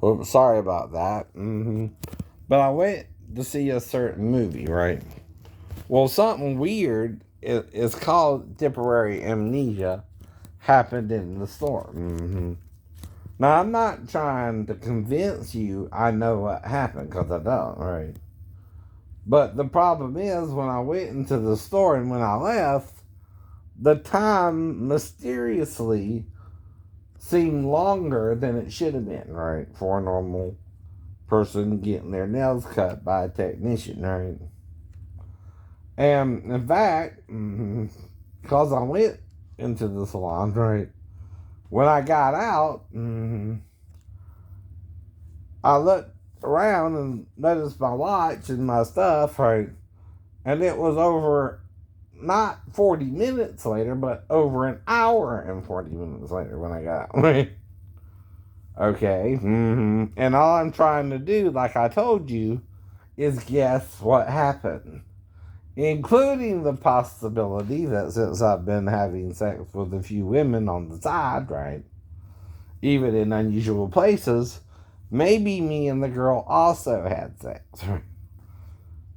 Well, sorry about that. But I went to see a certain movie, right? Well, something weird. It's called temporary amnesia. Happened in the store. Now, I'm not trying to convince you I know what happened because I don't, right? But the problem is when I went into the store and when I left, the time mysteriously seemed longer than it should have been, right? For a normal person getting their nails cut by a technician, right? And in fact, because I went into the salon, right? When I got out, I looked around and noticed my watch and my stuff, right? And it was over not 40 minutes later, but over an hour and 40 minutes later when I got out, right? Okay. And all I'm trying to do, like I told you, is guess what happened. Including the possibility that since I've been having sex with a few women on the side, right? Even in unusual places, maybe me and the girl also had sex, right?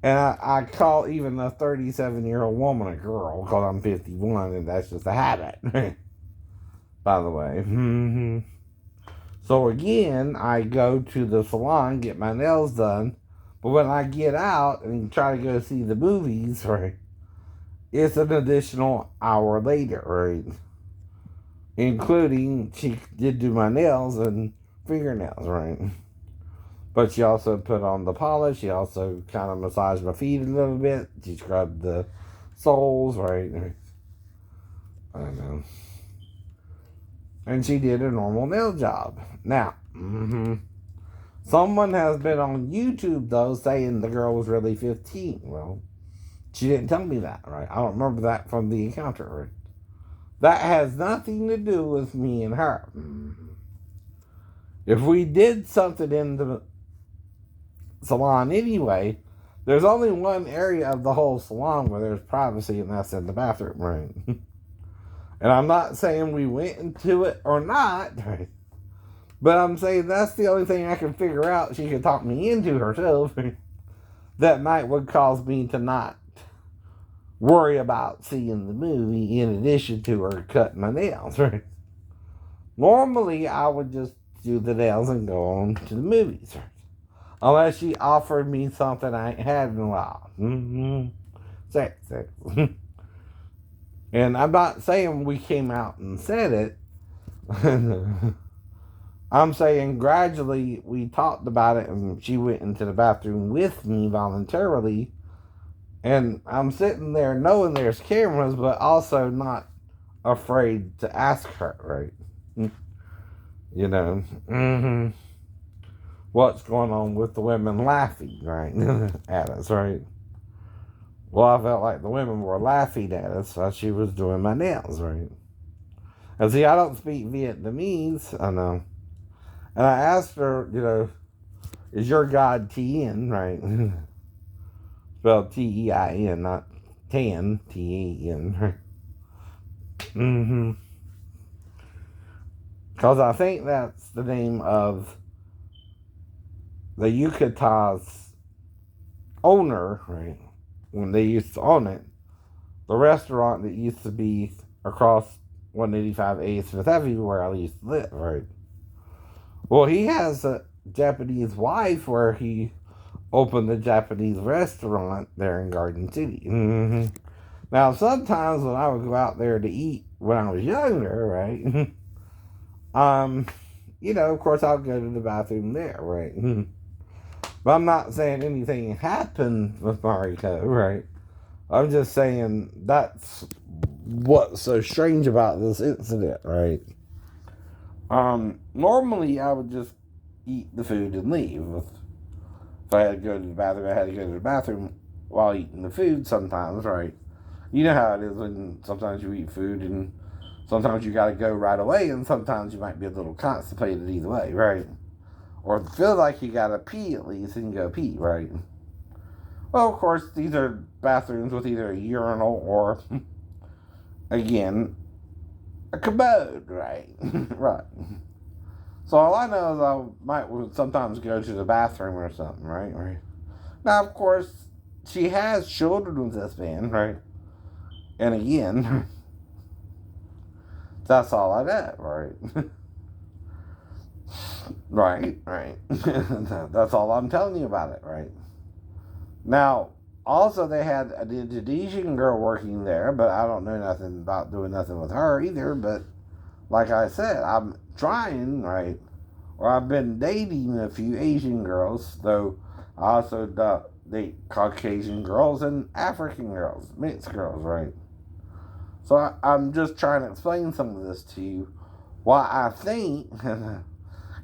And I call even a 37-year-old woman a girl because I'm 51 and that's just a habit, by the way. So again, I go to the salon, get my nails done, but when I get out and try to go see the movies, right, it's an additional hour later, right? Including she did do my nails and fingernails, right? But she also put on the polish. She also kind of massaged my feet a little bit. She scrubbed the soles, right? I don't know. And she did a normal nail job. Now, someone has been on YouTube, though, saying the girl was really 15. Well, she didn't tell me that, right? I don't remember that from the encounter, right? That has nothing to do with me and her. If we did something in the salon anyway, there's only one area of the whole salon where there's privacy, and that's in the bathroom, right? And I'm not saying we went into it or not, right? But I'm saying that's the only thing I can figure out she could talk me into herself that might would cause me to not worry about seeing the movie in addition to her cutting my nails, right? Normally, I would just do the nails and go on to the movies, right? Unless she offered me something I ain't had in a while. Sex. And I'm not saying we came out and said it. I'm saying gradually we talked about it and she went into the bathroom with me voluntarily. And I'm sitting there knowing there's cameras, but also not afraid to ask her, right? You know, what's going on with the women laughing, right? At us, right? Well, I felt like the women were laughing at us while she was doing my nails, right? And see, I don't speak Vietnamese, I know. And I asked her, is your God Tien, right? Spelled Tein, not Tan, Ten, right? Because I think that's the name of the Yucatas owner, right? When they used to own it, the restaurant that used to be across 185 8th Fifth Avenue where I used to live, right? Well, he has a Japanese wife where he opened a Japanese restaurant there in Garden City. Now, sometimes when I would go out there to eat when I was younger, right? Of course, I'll go to the bathroom there, right? But I'm not saying anything happened with Mariko, right? I'm just saying that's what's so strange about this incident, right? Normally I would just eat the food and leave. If I had to go to the bathroom, I had to go to the bathroom while eating the food sometimes, right? You know how it is when sometimes you eat food and sometimes you got to go right away and sometimes you might be a little constipated either way, right? Or feel like you got to pee at least and you go pee, right? Well, of course, these are bathrooms with either a urinal or, again, a commode, right? Right. So all I know is I might sometimes go to the bathroom or something, right? Right. Now, of course, she has children with this man, right? And again, that's all I know, right? Right. That's all I'm telling you about it, right? Now, also they had an Indonesian girl working there, but I don't know nothing about doing nothing with her either. But like I said, I'm trying, right? Or I've been dating a few Asian girls, though I also date Caucasian girls and African girls, mixed girls, right? So I'm just trying to explain some of this to you. Why I think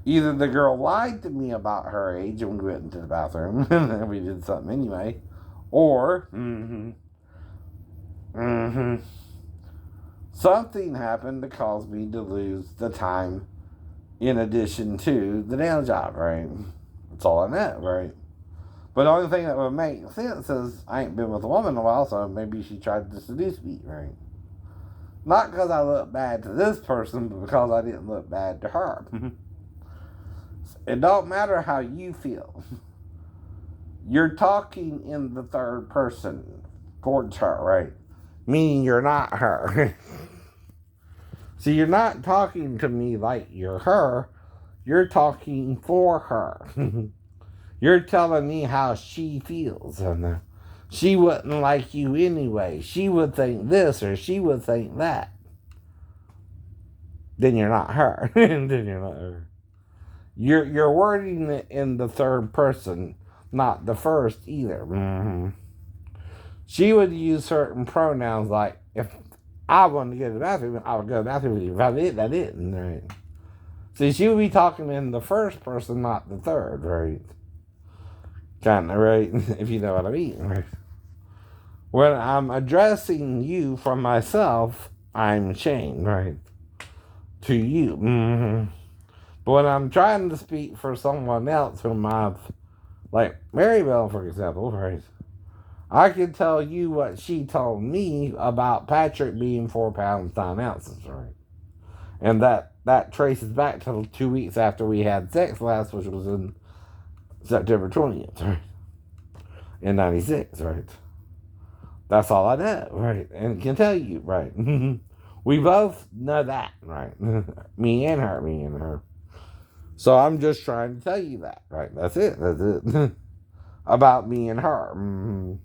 either the girl lied to me about her age and we went into the bathroom and we did something anyway, or something happened to cause me to lose the time in addition to the nail job, right? That's all I know, right? But the only thing that would make sense is I ain't been with a woman in a while, so maybe she tried to seduce me, right? Not because I look bad to this person, but because I didn't look bad to her. It don't matter how you feel. You're talking in the third person towards her, right? Meaning you're not her. So you're not talking to me like you're her. You're talking for her. You're telling me how she feels. And she wouldn't like you anyway. She would think this or she would think that. Then you're not her. Then you're not her. You're wording it in the third person, not the first either. She would use certain pronouns like, if I wanted to go to the bathroom, I would go to the bathroom with you. If I did, I didn't, right? See, she would be talking in the first person, not the third, right? Kind of, right? If you know what I mean, right? When I'm addressing you from myself, I'm chained, right? To you. But when I'm trying to speak for someone else whom I've, like Maribel, for example, right? I can tell you what she told me about Patrick being 4 pounds 9 ounces, right? And that traces back to 2 weeks after we had sex last, which was in September 20th, right? In 96, right? That's all I know, right? And can tell you, right? We both know that, right? Me and her. So I'm just trying to tell you that, right? That's it. About me and her.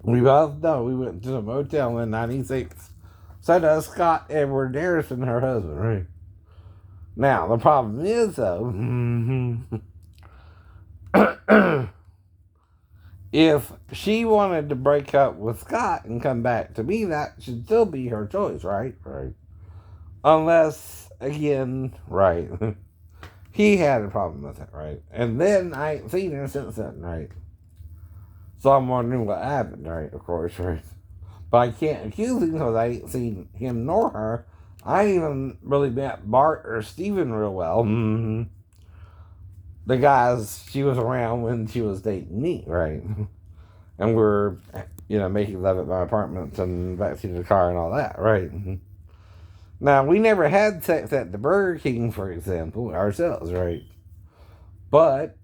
We both know we went to the motel in 96. So does Scott Edward Harrison, her husband, right? Now, the problem is, though, if she wanted to break up with Scott and come back to me, that should still be her choice, right? Right. Unless, again, right, he had a problem with it, right? And then I ain't seen her since then, right? So I'm wondering what happened, right? Of course, right? But I can't accuse him because I ain't seen him nor her. I ain't even really met Bart or Steven real well. The guys she was around when she was dating me, right? And we're, making love at my apartment and backseat of the car and all that, right? Now, we never had sex at the Burger King, for example, ourselves, right? But,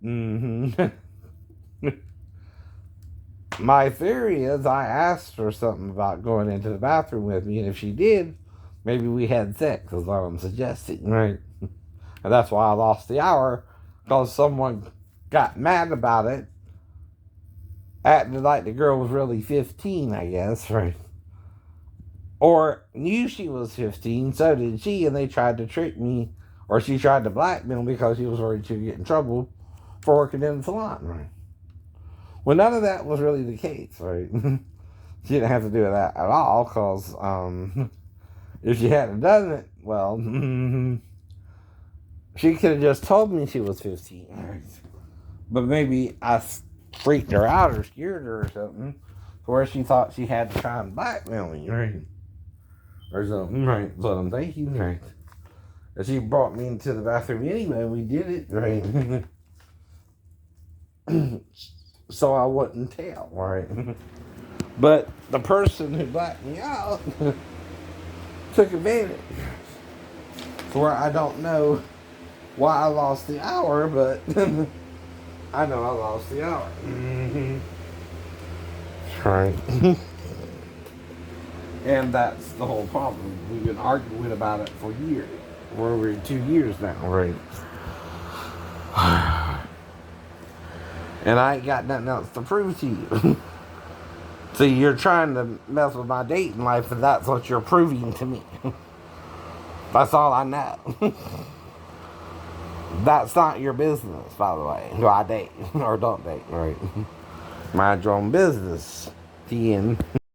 my theory is I asked her something about going into the bathroom with me, and if she did, maybe we had sex, is what I'm suggesting, right? And that's why I lost the hour, because someone got mad about it, acting like the girl was really 15, I guess, right? Or knew she was 15, so did she, and they tried to trick me, or she tried to blackmail me because she was worried she'd get in trouble for working in the salon, right? Well, none of that was really the case, right? She didn't have to do that at all, because if she hadn't done it, well, she could have just told me she was 15, right? But maybe I freaked her out or scared her or something, to where she thought she had to try and blackmail me, right? Or something, right? That's what I'm thinking, right? And she brought me into the bathroom anyway, we did it, right? So I wouldn't tell, right? But the person who blacked me out took advantage. To where I don't know why I lost the hour, but I know I lost the hour. Mm-hmm. Right. And that's the whole problem. We've been arguing about it for years. We're over 2 years now, right? And I ain't got nothing else to prove to you. See, you're trying to mess with my dating life, and that's what you're proving to me. That's all I know. That's not your business, by the way. Do I date or don't date, right? Mind your own business, TN.